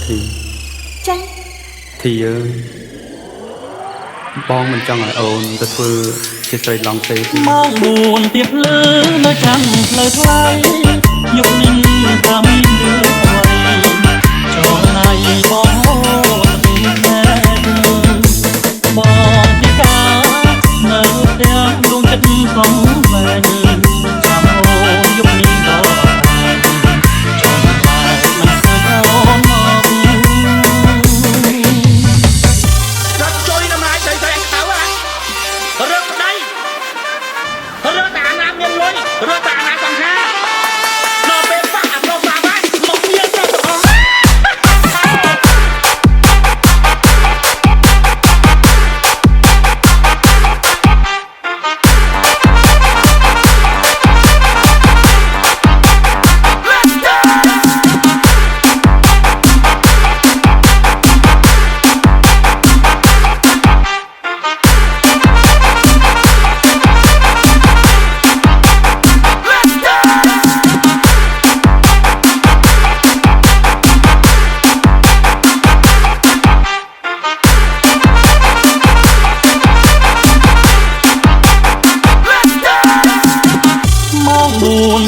ធីចា៎ធីអើយបងមិនចង់ឲ្យអូនទៅធ្វើជាស្រីឡង់ទេម៉ោង4ទៀតលើនៅចាំផ្លូវថ្លៃយប់នេះថាមានរឿងអ្វីចងណៃបងហូតពីណែបងពីកានៅផ្ទះដួងចិត្តកំវែងចាំអូនយប់នេះដល់ចង់តែមិនឃើញអូនមករត់ជួយដំណើរទៅទៅអញទៅរត់ដៃរត់តែអាណាមានលុយរត់តែអាណាសង្ហាដល់ពេលបាក់ដល់បាក់ហើយមកមានទៅទាំងអស់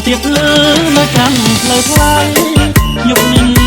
4ទៀតលើនៅចាំផ្លូវថ្លៃយប់នេះ